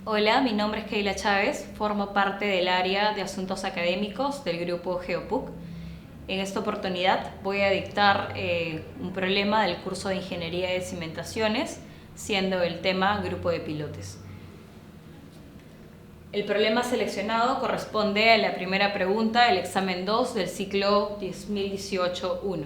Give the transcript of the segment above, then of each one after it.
Hola, mi nombre es Keila Chávez, formo parte del área de asuntos académicos del grupo GeoPuc. En esta oportunidad voy a dictar un problema del curso de Ingeniería de Cimentaciones, siendo el tema grupo de pilotes. El problema seleccionado corresponde a la primera pregunta del examen 2 del ciclo 2018-1.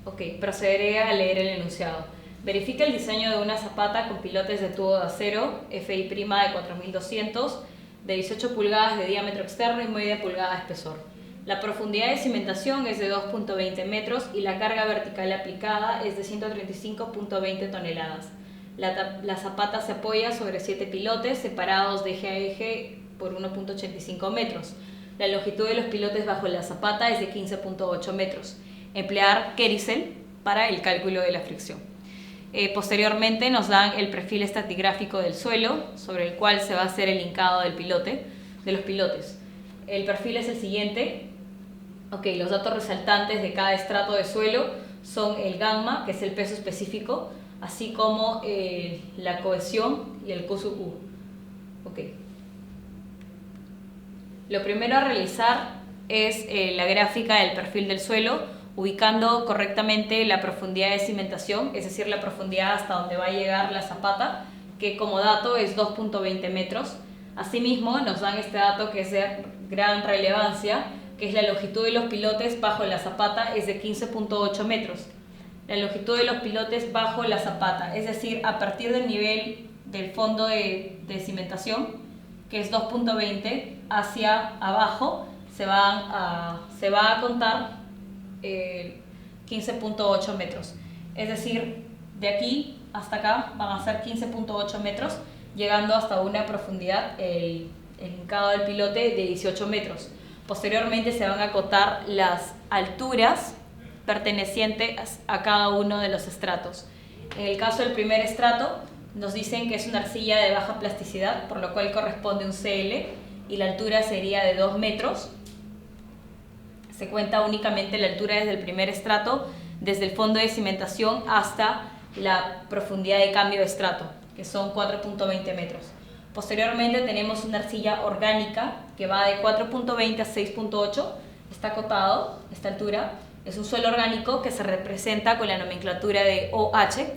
Ok, procederé a leer el enunciado. Verifica el diseño de una zapata con pilotes de tubo de acero FI' de 4200 de 18 pulgadas de diámetro externo y media pulgada de espesor. La profundidad de cimentación es de 2.20 metros y la carga vertical aplicada es de 135.20 toneladas. La zapata se apoya sobre 7 pilotes separados de eje a eje por 1.85 metros. La longitud de los pilotes bajo la zapata es de 15.8 metros. Emplear Kerisel para el cálculo de la fricción. Posteriormente nos dan el perfil estratigráfico del suelo, sobre el cual se va a hacer el hincado de los pilotes. El perfil es el siguiente. Los datos resaltantes de cada estrato de suelo son el gamma, que es el peso específico, así como la cohesión y el Q sub U. Lo primero a realizar es la gráfica del perfil del suelo, ubicando correctamente la profundidad de cimentación, es decir, la profundidad hasta donde va a llegar la zapata, que como dato es 2.20 metros. Asimismo, nos dan este dato que es de gran relevancia, que es la longitud de los pilotes bajo la zapata es de 15.8 metros. La longitud de los pilotes bajo la zapata, es decir, a partir del nivel del fondo de cimentación, que es 2.20, hacia abajo se va a contar 15.8 metros. Es decir, de aquí hasta acá van a ser 15.8 metros, llegando hasta una profundidad, el hincado del pilote, de 18 metros. Posteriormente se van a acotar las alturas pertenecientes a cada uno de los estratos. En el caso del primer estrato, nos dicen que es una arcilla de baja plasticidad, por lo cual corresponde un CL, y la altura sería de 2 metros. Se cuenta únicamente la altura desde el primer estrato, desde el fondo de cimentación hasta la profundidad de cambio de estrato, que son 4.20 metros. Posteriormente tenemos una arcilla orgánica que va de 4.20 a 6.8, está acotado esta altura. Es un suelo orgánico que se representa con la nomenclatura de OH.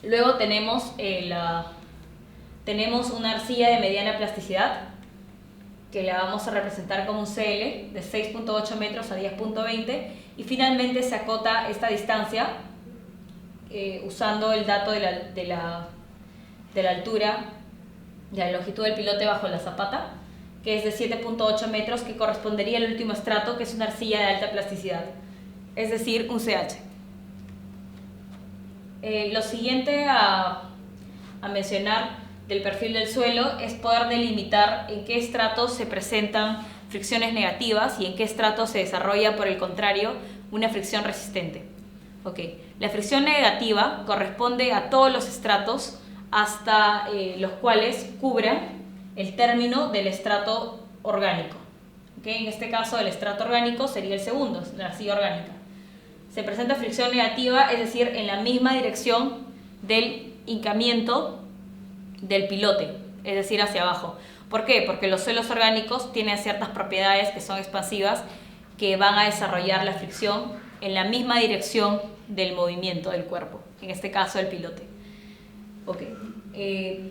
Luego tenemos una arcilla de mediana plasticidad, que la vamos a representar como un CL de 6.8 metros a 10.20, y finalmente se acota esta distancia usando el dato de la altura, de la longitud del pilote bajo la zapata, que es de 7.8 metros, que correspondería al último estrato, que es una arcilla de alta plasticidad, es decir, un CH. Lo siguiente a mencionar del perfil del suelo es poder delimitar en qué estratos se presentan fricciones negativas y en qué estratos se desarrolla, por el contrario, una fricción resistente. La fricción negativa corresponde a todos los estratos hasta los cuales cubran el término del estrato orgánico. En este caso, el estrato orgánico sería el segundo, la arcilla orgánica. Se presenta fricción negativa, es decir, en la misma dirección del hincamiento del pilote, es decir, hacia abajo. ¿Por qué? Porque los suelos orgánicos tienen ciertas propiedades que son expansivas, que van a desarrollar la fricción en la misma dirección del movimiento del cuerpo, en este caso el pilote.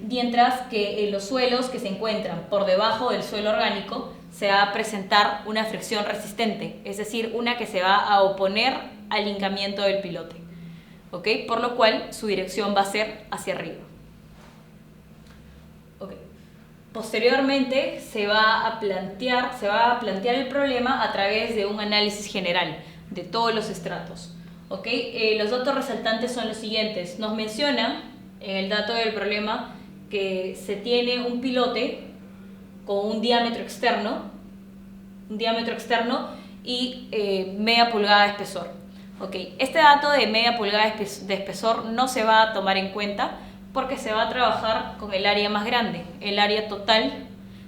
Mientras que en los suelos que se encuentran por debajo del suelo orgánico se va a presentar una fricción resistente, es decir, una que se va a oponer al hincamiento del pilote, por lo cual su dirección va a ser hacia arriba. Posteriormente se va a plantear el problema a través de un análisis general de todos los estratos. Los datos resaltantes son los siguientes. Nos menciona en el dato del problema que se tiene un pilote con un diámetro externo y media pulgada de espesor. Este dato de media pulgada de espesor no se va a tomar en cuenta, porque se va a trabajar con el área más grande, el área total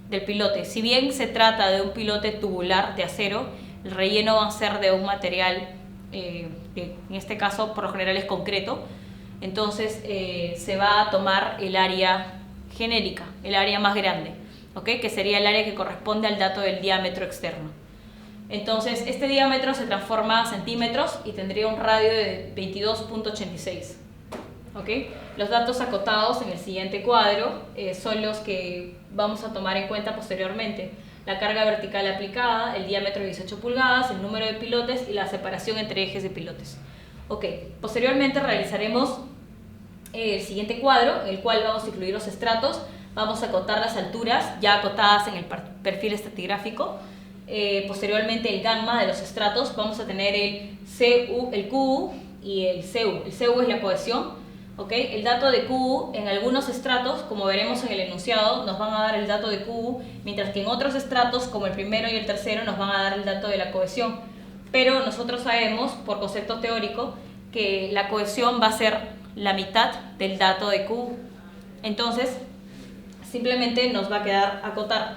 del pilote. Si bien se trata de un pilote tubular de acero, el relleno va a ser de un material, que en este caso por lo general es concreto, Entonces se va a tomar el área genérica, el área más grande, ¿ok? Que sería el área que corresponde al dato del diámetro externo. Entonces este diámetro se transforma a centímetros y tendría un radio de 22.86. ¿Ok? Los datos acotados en el siguiente cuadro son los que vamos a tomar en cuenta posteriormente. La carga vertical aplicada, el diámetro de 18 pulgadas, el número de pilotes y la separación entre ejes de pilotes. Ok, posteriormente realizaremos el siguiente cuadro, en el cual vamos a incluir los estratos, vamos a acotar las alturas ya acotadas en el perfil estratigráfico. Posteriormente el gamma de los estratos, vamos a tener el CU, el QU y el CU. El CU es la cohesión. ¿Okay? El dato de QU en algunos estratos, como veremos en el enunciado, nos van a dar el dato de QU, mientras que en otros estratos, como el primero y el tercero, nos van a dar el dato de la cohesión. Pero nosotros sabemos, por concepto teórico, que la cohesión va a ser la mitad del dato de QU. Entonces, simplemente nos va a quedar acotar.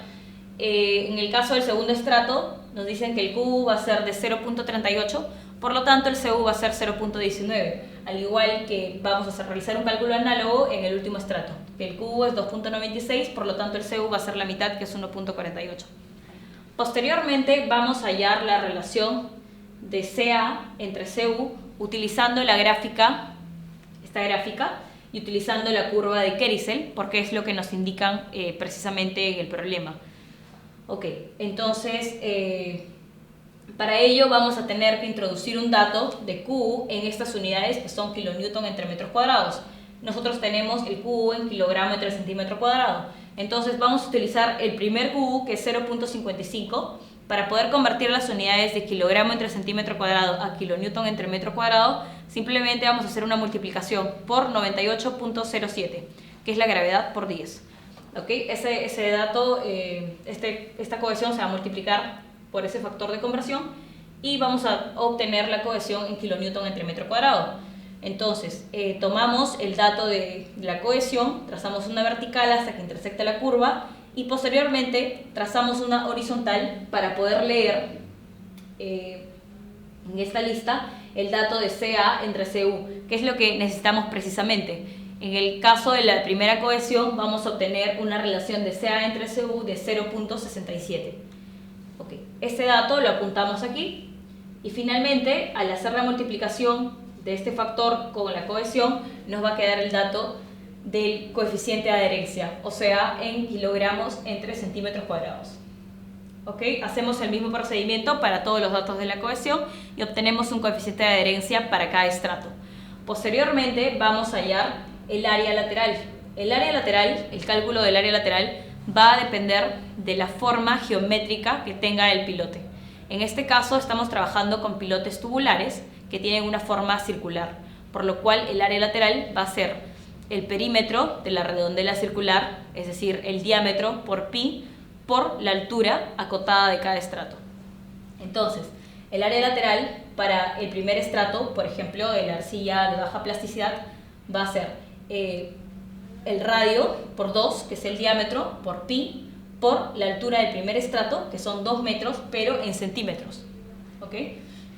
En el caso del segundo estrato, nos dicen que el QU va a ser de 0.38, por lo tanto el CU va a ser 0.19, al igual que vamos a realizar un cálculo análogo en el último estrato, que el QU es 2.96, por lo tanto el CU va a ser la mitad, que es 1.48. Posteriormente vamos a hallar la relación de CA entre CU utilizando la gráfica, esta gráfica, y utilizando la curva de Kerizel, porque es lo que nos indican precisamente en el problema. Ok, entonces para ello vamos a tener que introducir un dato de Q en estas unidades que son kilonewton entre metros cuadrados. Nosotros tenemos el Q en kilogramo entre centímetro cuadrado. Entonces vamos a utilizar el primer Q, que es 0.55, para poder convertir las unidades de kilogramo entre centímetro cuadrado a kilonewton entre metro cuadrado. Simplemente vamos a hacer una multiplicación por 98.07, que es la gravedad por 10. ¿Okay? Ese dato, esta cohesión se va a multiplicar por ese factor de conversión y vamos a obtener la cohesión en kilonewton entre metro cuadrado. Entonces, tomamos el dato de la cohesión, trazamos una vertical hasta que intersecta la curva y posteriormente trazamos una horizontal para poder leer en esta lista el dato de CA entre CU, que es lo que necesitamos precisamente. En el caso de la primera cohesión vamos a obtener una relación de CA entre CU de 0.67. Okay. Este dato lo apuntamos aquí y finalmente al hacer la multiplicación de este factor con la cohesión nos va a quedar el dato del coeficiente de adherencia, o sea, en kilogramos entre centímetros cuadrados. ¿Okay? Hacemos el mismo procedimiento para todos los datos de la cohesión y obtenemos un coeficiente de adherencia para cada estrato. Posteriormente vamos a hallar el área lateral. El área lateral, el cálculo del área lateral, va a depender de la forma geométrica que tenga el pilote. En este caso estamos trabajando con pilotes tubulares que tienen una forma circular, por lo cual el área lateral va a ser el perímetro de la redondela circular, es decir, el diámetro por pi, por la altura acotada de cada estrato. Entonces, el área lateral para el primer estrato, por ejemplo, de la arcilla de baja plasticidad, va a ser el radio por 2, que es el diámetro, por pi, por la altura del primer estrato, que son 2 metros, pero en centímetros. ¿Ok?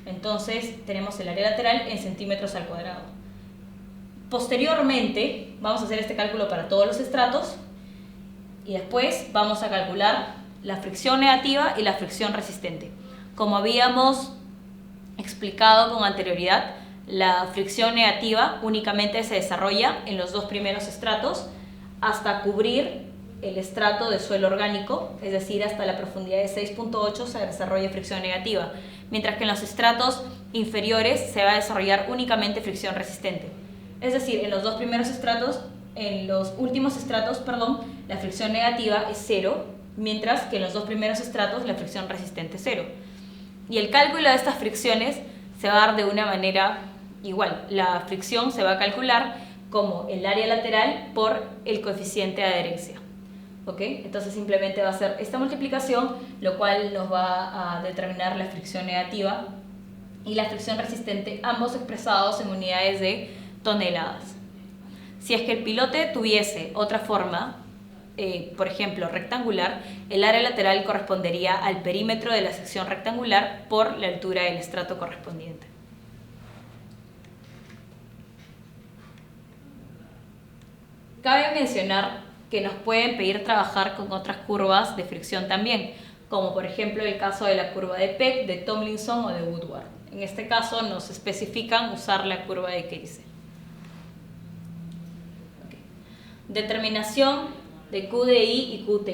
Entonces tenemos el área lateral en centímetros al cuadrado. Posteriormente vamos a hacer este cálculo para todos los estratos y después vamos a calcular la fricción negativa y la fricción resistente. Como habíamos explicado con anterioridad, la fricción negativa únicamente se desarrolla en los 2 primeros estratos hasta cubrir el estrato de suelo orgánico, es decir, hasta la profundidad de 6.8 se desarrolla fricción negativa, mientras que en los estratos inferiores se va a desarrollar únicamente fricción resistente. Es decir, en los 2 primeros estratos, en los últimos estratos, perdón, la fricción negativa es 0, mientras que en los 2 primeros estratos la fricción resistente es 0. Y el cálculo de estas fricciones se va a dar de una manera igual. La fricción se va a calcular como el área lateral por el coeficiente de adherencia. ¿Okay? Entonces simplemente va a ser esta multiplicación, lo cual nos va a determinar la fricción negativa y la fricción resistente, ambos expresados en unidades de toneladas. Si es que el pilote tuviese otra forma, por ejemplo rectangular, el área lateral correspondería al perímetro de la sección rectangular por la altura del estrato correspondiente. cabe mencionar que nos pueden pedir trabajar con otras curvas de fricción también, como por ejemplo el caso de la curva de Peck, de Tomlinson o de Woodward. En este caso nos especifican usar la curva de Keisel. Okay. Determinación de QDI y QT.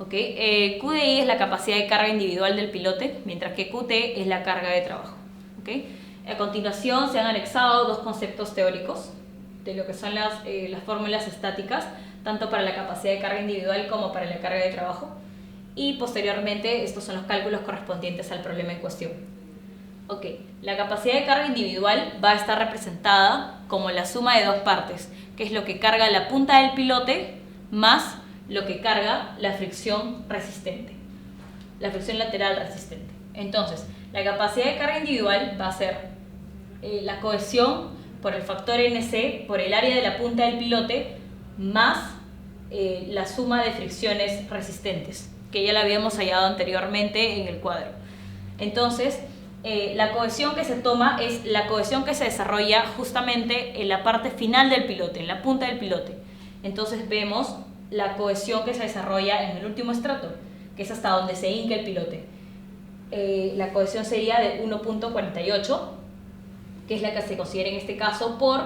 Okay. QDI es la capacidad de carga individual del pilote, mientras que QT es la carga de trabajo. Okay. A continuación se han anexado dos conceptos teóricos de lo que son las fórmulas estáticas, tanto para la capacidad de carga individual como para la carga de trabajo. Y posteriormente estos son los cálculos correspondientes al problema en cuestión. Okay. La capacidad de carga individual va a estar representada como la suma de dos partes, que es lo que carga la punta del pilote más lo que carga la fricción resistente, la fricción lateral resistente. Entonces, la capacidad de carga individual va a ser la cohesión por el factor NC por el área de la punta del pilote más la suma de fricciones resistentes, que ya la habíamos hallado anteriormente en el cuadro. Entonces, la cohesión que se toma es la cohesión que se desarrolla justamente en la parte final del pilote, en la punta del pilote. Entonces vemos la cohesión que se desarrolla en el último estrato, que es hasta donde se hinca el pilote. La cohesión sería de 1.48, que es la que se considera en este caso por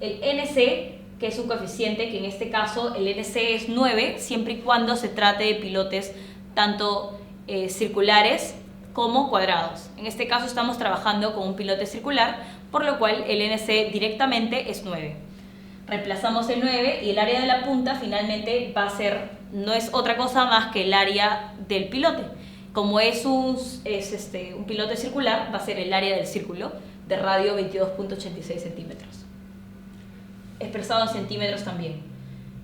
el NC, que es un coeficiente que en este caso el NC es 9, siempre y cuando se trate de pilotes tanto circulares como cuadrados. En este caso estamos trabajando con un pilote circular, por lo cual el NC directamente es 9. Reemplazamos el 9 y el área de la punta finalmente va a ser, no es otra cosa más que el área del pilote. Como es un pilote circular, va a ser el área del círculo de radio 22.86 centímetros. Expresado en centímetros también.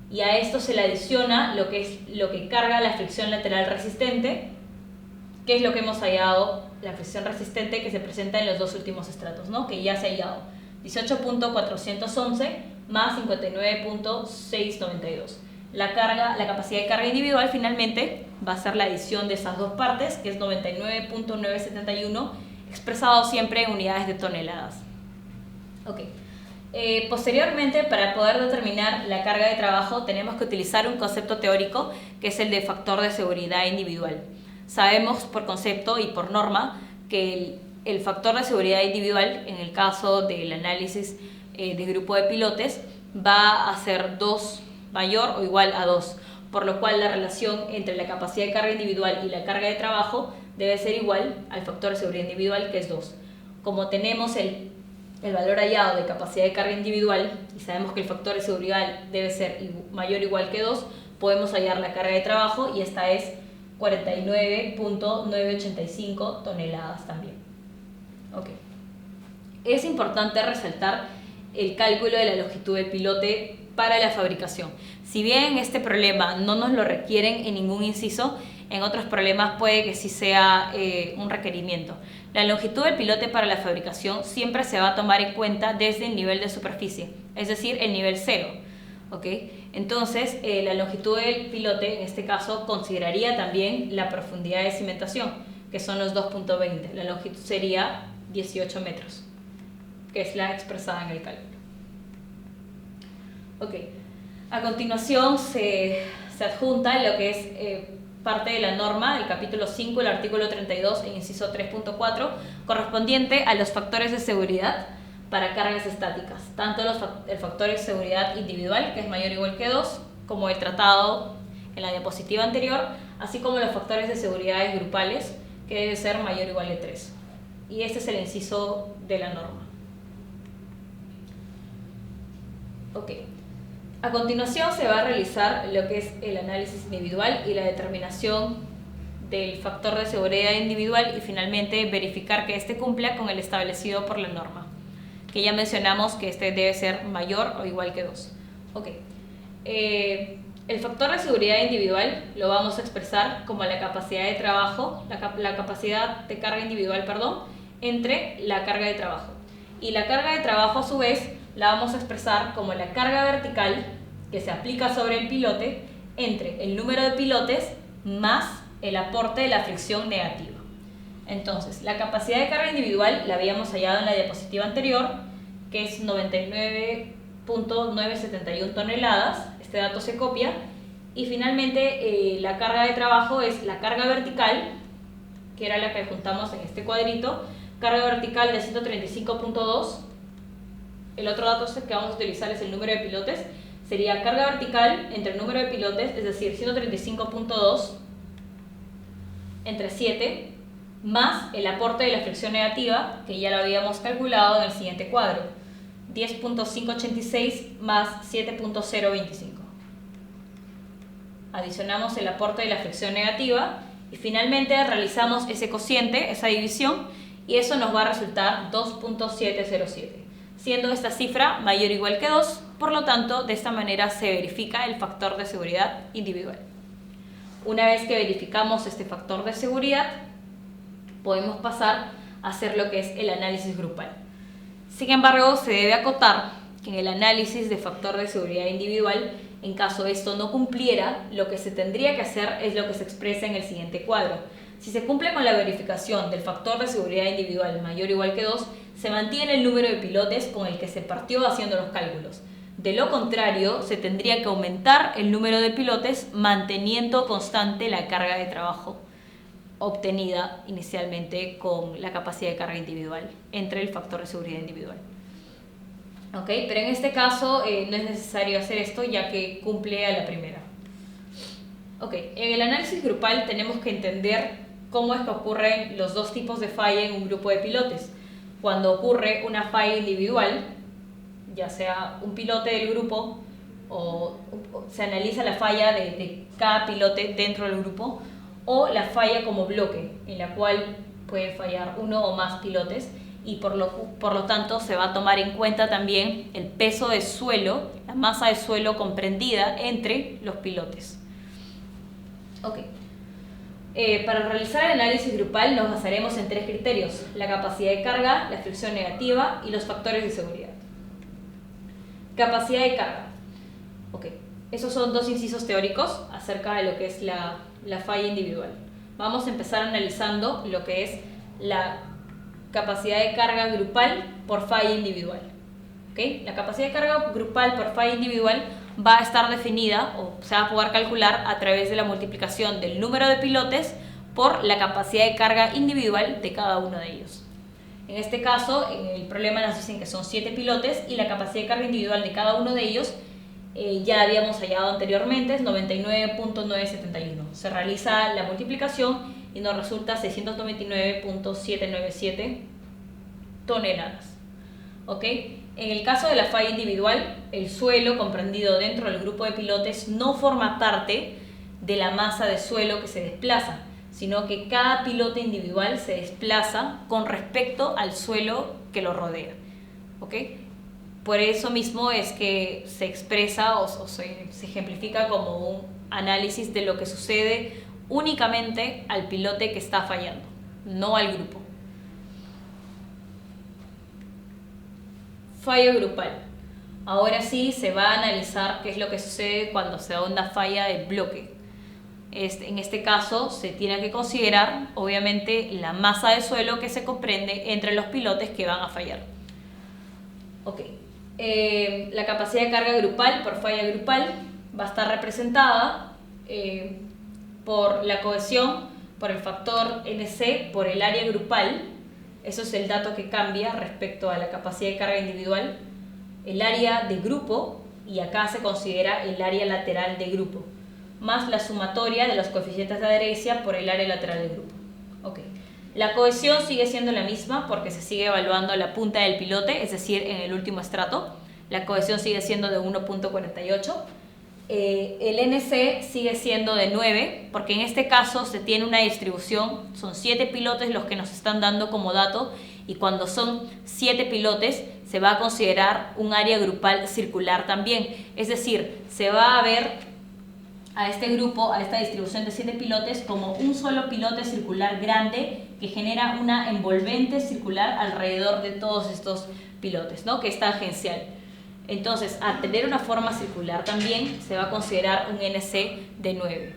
Y a esto se le adiciona lo que carga la fricción lateral resistente, que es lo que hemos hallado, la fricción resistente que se presenta en los dos últimos estratos, ¿no? Que ya se ha hallado 18.411 más 59.692. La capacidad de carga individual finalmente va a ser la adición de esas dos partes, que es 99.971, expresado siempre en unidades de toneladas. Okay. Posteriormente, para poder determinar la carga de trabajo, tenemos que utilizar un concepto teórico que es el de factor de seguridad individual. Sabemos por concepto y por norma que el factor de seguridad individual, en el caso del análisis de grupo de pilotes, va a ser 2 mayor o igual a 2, por lo cual la relación entre la capacidad de carga individual y la carga de trabajo debe ser igual al factor de seguridad individual, que es 2. Como tenemos el valor hallado de capacidad de carga individual y sabemos que el factor de seguridad debe ser mayor o igual que 2, podemos hallar la carga de trabajo y esta es 49.985 toneladas también. Okay. Es importante resaltar el cálculo de la longitud del pilote para la fabricación. Si bien este problema no nos lo requieren en ningún inciso, en otros problemas puede que sí sea un requerimiento. La longitud del pilote para la fabricación siempre se va a tomar en cuenta desde el nivel de superficie, es decir, el nivel 0. ¿Okay? Entonces, la longitud del pilote, en este caso, consideraría también la profundidad de cimentación, que son los 2.20. La longitud sería 18 metros, que es la expresada en el cálculo. Okay. A continuación se adjunta lo que es parte de la norma, el capítulo 5, el artículo 32, el inciso 3.4, correspondiente a los factores de seguridad para cargas estáticas, tanto el factor de seguridad individual, que es mayor o igual que 2, como el tratado en la diapositiva anterior, así como los factores de seguridad grupales, que debe ser mayor o igual que 3. Y este es el inciso de la norma. Okay. A continuación se va a realizar lo que es el análisis individual y la determinación del factor de seguridad individual y finalmente verificar que éste cumpla con el establecido por la norma, que ya mencionamos que este debe ser mayor o igual que 2. Okay. El factor de seguridad individual lo vamos a expresar como la capacidad de trabajo, la capacidad de carga individual, entre la carga de trabajo. Y la carga de trabajo a su vez la vamos a expresar como la carga vertical que se aplica sobre el pilote entre el número de pilotes más el aporte de la fricción negativa. Entonces, la capacidad de carga individual la habíamos hallado en la diapositiva anterior, que es 10.971 toneladas, este dato se copia, y finalmente la carga de trabajo es la carga vertical, que era la que juntamos en este cuadrito, carga vertical de 135.2, el otro dato que vamos a utilizar es el número de pilotes, sería carga vertical entre el número de pilotes, es decir, 135.2 entre 7, más el aporte de la fricción negativa, que ya lo habíamos calculado en el siguiente cuadro, 10.586 más 7.025. Adicionamos el aporte de la fricción negativa y finalmente realizamos ese cociente, esa división, y eso nos va a resultar 2.707, siendo esta cifra mayor o igual que 2, por lo tanto, de esta manera se verifica el factor de seguridad individual. Una vez que verificamos este factor de seguridad, podemos pasar a hacer lo que es el análisis grupal. Sin embargo, se debe acotar que en el análisis de factor de seguridad individual, en caso esto no cumpliera, lo que se tendría que hacer es lo que se expresa en el siguiente cuadro. Si se cumple con la verificación del factor de seguridad individual mayor o igual que 2, se mantiene el número de pilotes con el que se partió haciendo los cálculos. De lo contrario, se tendría que aumentar el número de pilotes manteniendo constante la carga de trabajo obtenida inicialmente con la capacidad de carga individual entre el factor de seguridad individual. ¿Ok? Pero en este caso no es necesario hacer esto ya que cumple a la primera. Ok, en el análisis grupal tenemos que entender cómo es que ocurren los dos tipos de falla en un grupo de pilotes. Cuando ocurre una falla individual, ya sea un pilote del grupo o se analiza la falla de cada pilote dentro del grupo, o la falla como bloque, en la cual puede fallar uno o más pilotes y por lo tanto se va a tomar en cuenta también el peso de suelo, la masa de suelo comprendida entre los pilotes. Ok. Para realizar el análisis grupal nos basaremos en tres criterios: la capacidad de carga, la fricción negativa y los factores de seguridad. Capacidad de carga. Ok. Esos son dos incisos teóricos acerca de lo que es la falla individual. Vamos a empezar analizando lo que es la capacidad de carga grupal por falla individual. ¿Okay? La capacidad de carga grupal por falla individual va a estar definida o se va a poder calcular a través de la multiplicación del número de pilotes por la capacidad de carga individual de cada uno de ellos. En este caso, en el problema nos dicen que son 7 pilotes y la capacidad de carga individual de cada uno de ellos ya habíamos hallado anteriormente, es 99.971. Se realiza la multiplicación y nos resulta 699.797 toneladas. ¿Ok? En el caso de la falla individual, el suelo comprendido dentro del grupo de pilotes no forma parte de la masa de suelo que se desplaza, sino que cada pilote individual se desplaza con respecto al suelo que lo rodea. ¿Ok? Por eso mismo es que se expresa o se ejemplifica como un análisis de lo que sucede únicamente al pilote que está fallando, no al grupo. Falla grupal. Ahora sí se va a analizar qué es lo que sucede cuando se da una falla de bloque. En este caso se tiene que considerar obviamente la masa de suelo que se comprende entre los pilotes que van a fallar. Ok. La capacidad de carga grupal por falla grupal va a estar representada por la cohesión, por el factor NC, por el área grupal. Eso es el dato que cambia respecto a la capacidad de carga individual. El área de grupo, y acá se considera el área lateral de grupo, más la sumatoria de los coeficientes de adherencia por el área lateral del grupo. Okay. La cohesión sigue siendo la misma porque se sigue evaluando la punta del pilote, es decir, en el último estrato. La cohesión sigue siendo de 1.48. El NC sigue siendo de 9, porque en este caso se tiene una distribución, son 7 pilotes los que nos están dando como dato, y cuando son 7 pilotes se va a considerar un área grupal circular también, es decir, se va a ver a este grupo, a esta distribución de 7 pilotes como un solo pilote circular grande que genera una envolvente circular alrededor de todos estos pilotes, ¿no? Que es tangencial. Entonces, al tener una forma circular también se va a considerar un NC de 9.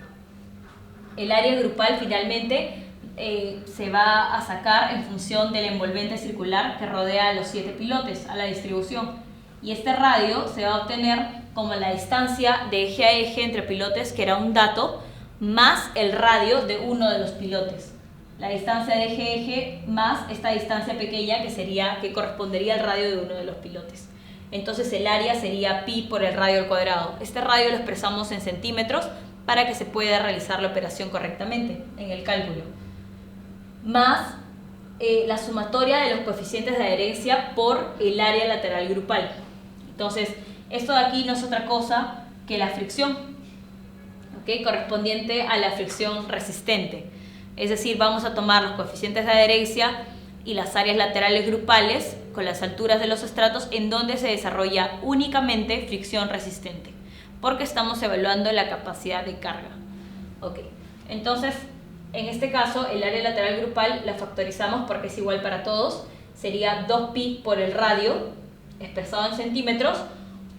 El área grupal finalmente se va a sacar en función del envolvente circular que rodea a los 7 pilotes, a la distribución. y este radio se va a obtener como la distancia de eje a eje entre pilotes, que era un dato, más el radio de uno de los pilotes. La distancia de eje a eje más esta distancia pequeña que correspondería al radio de uno de los pilotes. Entonces el área sería pi por el radio al cuadrado. Este radio lo expresamos en centímetros para que se pueda realizar la operación correctamente en el cálculo. Más la sumatoria de los coeficientes de adherencia por el área lateral grupal. Entonces, esto de aquí no es otra cosa que la fricción, ¿okay? Correspondiente a la fricción resistente. Es decir, vamos a tomar los coeficientes de adherencia y las áreas laterales grupales con las alturas de los estratos en donde se desarrolla únicamente fricción resistente, porque estamos evaluando la capacidad de carga. Okay. Entonces, en este caso, el área lateral grupal la factorizamos porque es igual para todos. Sería 2pi por el radio, expresado en centímetros,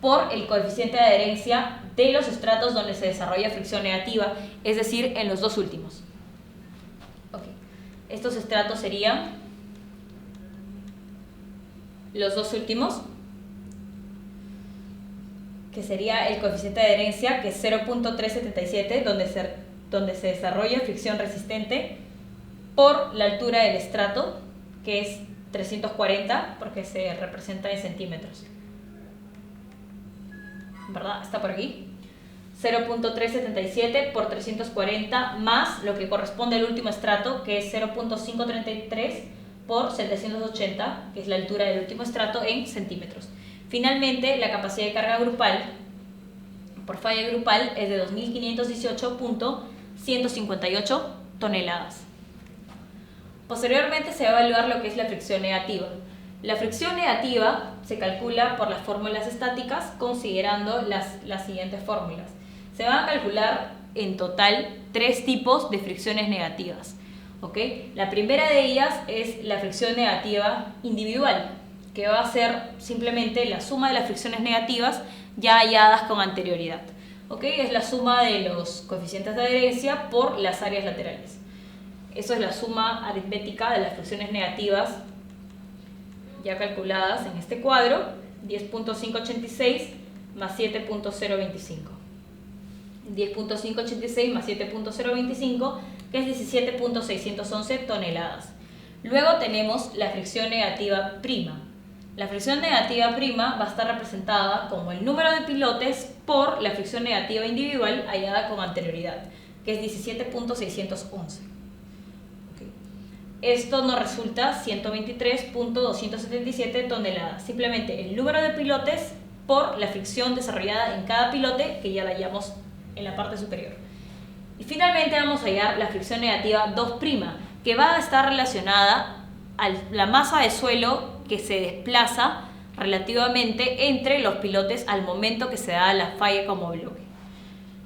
por el coeficiente de adherencia de los estratos donde se desarrolla fricción negativa, es decir, en los dos últimos. Okay. Estos estratos serían los dos últimos, que sería el coeficiente de adherencia, que es 0.377, donde se desarrolla fricción resistente, por la altura del estrato, que es 340, porque se representa en centímetros. ¿Verdad? Está por aquí. 0.377 por 340 más lo que corresponde al último estrato, que es 0.533 por 780, que es la altura del último estrato en centímetros. Finalmente, la capacidad de carga grupal por falla grupal es de 2.518.158 toneladas. Posteriormente se va a evaluar lo que es la fricción negativa. La fricción negativa se calcula por las fórmulas estáticas considerando las siguientes fórmulas. Se van a calcular en total 3 tipos de fricciones negativas. ¿Okay? La primera de ellas es la fricción negativa individual, que va a ser simplemente la suma de las fricciones negativas ya halladas con anterioridad. ¿Okay? Es la suma de los coeficientes de adherencia por las áreas laterales. Eso es la suma aritmética de las fricciones negativas ya calculadas en este cuadro, 10.586 más 7.025. 10.586 más 7.025, que es 17.611 toneladas. Luego tenemos la fricción negativa prima. La fricción negativa prima va a estar representada como el número de pilotes por la fricción negativa individual hallada con anterioridad, que es 17.611. Esto nos resulta 123.277 toneladas. Simplemente el número de pilotes por la fricción desarrollada en cada pilote, que ya la hallamos en la parte superior. Y finalmente vamos a hallar la fricción negativa 2', que va a estar relacionada a la masa de suelo que se desplaza relativamente entre los pilotes al momento que se da la falla como bloque.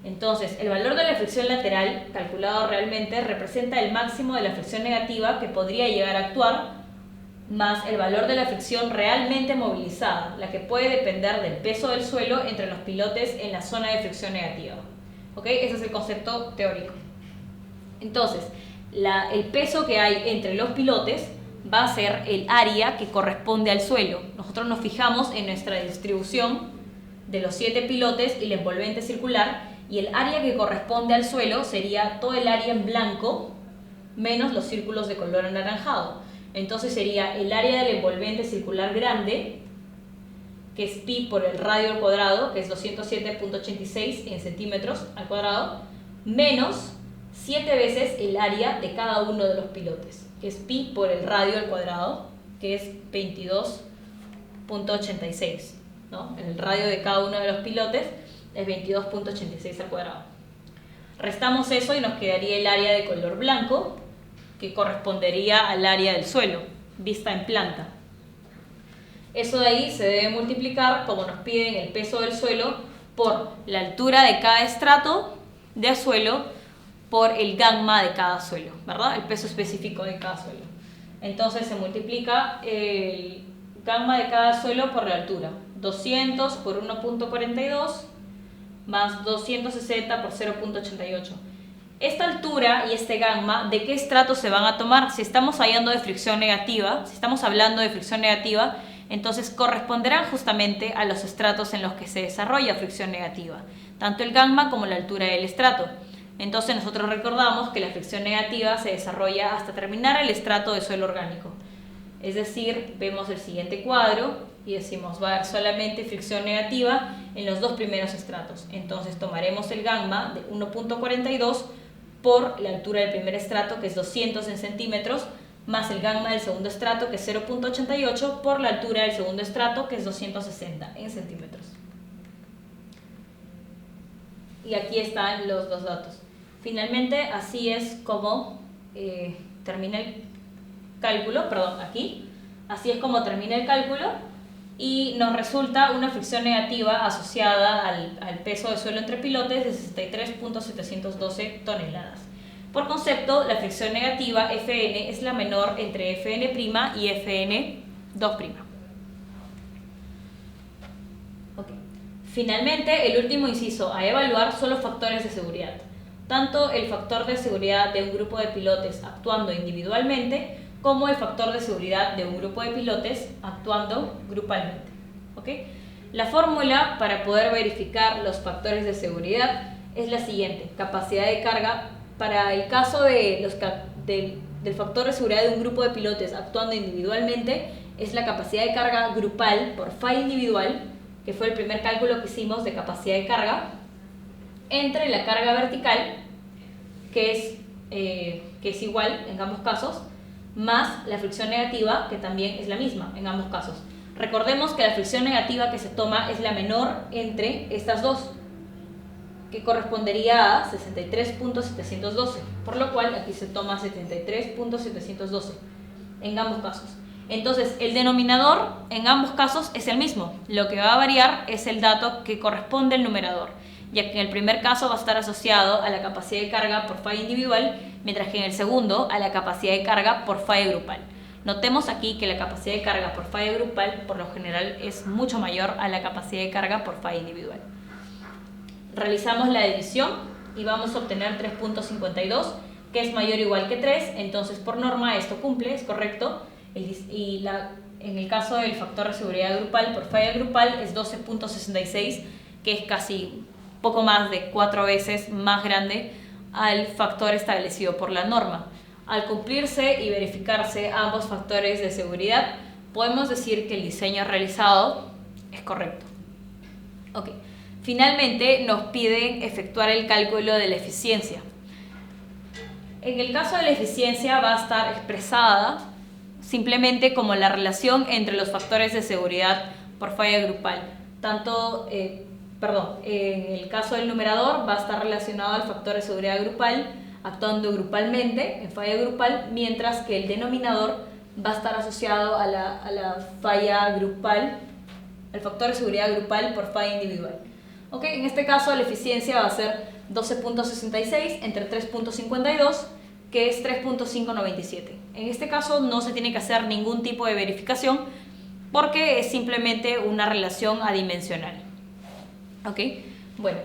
Entonces, el valor de la fricción lateral, calculado realmente, representa el máximo de la fricción negativa que podría llegar a actuar, más el valor de la fricción realmente movilizada, la que puede depender del peso del suelo entre los pilotes en la zona de fricción negativa. ¿Ok? Ese es el concepto teórico. Entonces, el peso que hay entre los pilotes va a ser el área que corresponde al suelo. Nosotros nos fijamos en nuestra distribución de los 7 pilotes y la envolvente circular, y el área que corresponde al suelo sería todo el área en blanco menos los círculos de color anaranjado. Entonces sería el área del envolvente circular grande, que es pi por el radio al cuadrado, que es 207.86 en centímetros al cuadrado, menos 7 veces el área de cada uno de los pilotes, que es pi por el radio al cuadrado, que es 22.86, ¿no? El radio de cada uno de los pilotes es 22.86 al cuadrado. Restamos eso y nos quedaría el área de color blanco, que correspondería al área del suelo, vista en planta. Eso de ahí se debe multiplicar, como nos piden, el peso del suelo por la altura de cada estrato de suelo por el gamma de cada suelo, ¿verdad? El peso específico de cada suelo. Entonces se multiplica el gamma de cada suelo por la altura. 200 por 1.42 más 260 por 0.88. Esta altura y este gamma, ¿de qué estratos se van a tomar? Si estamos hablando de fricción negativa, Entonces corresponderán justamente a los estratos en los que se desarrolla fricción negativa, tanto el gamma como la altura del estrato. Entonces nosotros recordamos que la fricción negativa se desarrolla hasta terminar el estrato de suelo orgánico. Es decir, vemos el siguiente cuadro y decimos va a haber solamente fricción negativa en los dos primeros estratos. Entonces tomaremos el gamma de 1.42 por la altura del primer estrato, que es 200 en centímetros, más el gamma del segundo estrato, que es 0.88, por la altura del segundo estrato, que es 260 en centímetros. Y aquí están los dos datos. Finalmente, así es como termina el cálculo, así es como termina el cálculo y nos resulta una fricción negativa asociada al peso de suelo entre pilotes de 63.712 toneladas. Por concepto, la fricción negativa Fn es la menor entre Fn' y Fn2'. Okay. Finalmente, el último inciso a evaluar son los factores de seguridad. Tanto el factor de seguridad de un grupo de pilotes actuando individualmente como el factor de seguridad de un grupo de pilotes actuando grupalmente. ¿Okay? La fórmula para poder verificar los factores de seguridad es la siguiente: capacidad de carga para el caso de del factor de seguridad de un grupo de pilotes actuando individualmente es la capacidad de carga grupal por falla individual, que fue el primer cálculo que hicimos de capacidad de carga, entre la carga vertical, que es igual en ambos casos, más la fricción negativa, que también es la misma en ambos casos. Recordemos que la fricción negativa que se toma es la menor entre estas dos, que correspondería a 63.712, por lo cual aquí se toma 73.712 en ambos casos. Entonces, el denominador en ambos casos es el mismo. Lo que va a variar es el dato que corresponde al numerador, ya que en el primer caso va a estar asociado a la capacidad de carga por falla individual, mientras que en el segundo a la capacidad de carga por falla grupal. Notemos aquí que la capacidad de carga por falla grupal por lo general es mucho mayor a la capacidad de carga por falla individual. Realizamos la división y vamos a obtener 3.52, que es mayor o igual que 3, entonces por norma esto cumple, es correcto, en el caso del factor de seguridad grupal por falla grupal es 12.66, que es casi poco más de 4 veces más grande al factor establecido por la norma. Al cumplirse y verificarse ambos factores de seguridad, podemos decir que el diseño realizado es correcto. Okay. Finalmente, nos piden efectuar el cálculo de la eficiencia. En el caso de la eficiencia va a estar expresada simplemente como la relación entre los factores de seguridad por falla grupal. En el caso del numerador va a estar relacionado al factor de seguridad grupal actuando grupalmente, en falla grupal, mientras que el denominador va a estar asociado a la falla grupal, el factor de seguridad grupal por falla individual. Okay, en este caso la eficiencia va a ser 12.66 entre 3.52, que es 3.597. En este caso no se tiene que hacer ningún tipo de verificación porque es simplemente una relación adimensional. Okay, bueno,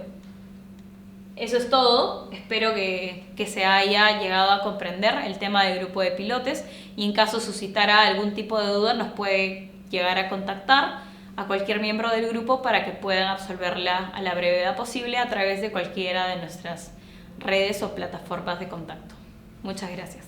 eso es todo. Espero que se haya llegado a comprender el tema del grupo de pilotes y en caso suscitara algún tipo de duda nos puede llegar a contactar a cualquier miembro del grupo para que puedan absolverla a la brevedad posible a través de cualquiera de nuestras redes o plataformas de contacto. Muchas gracias.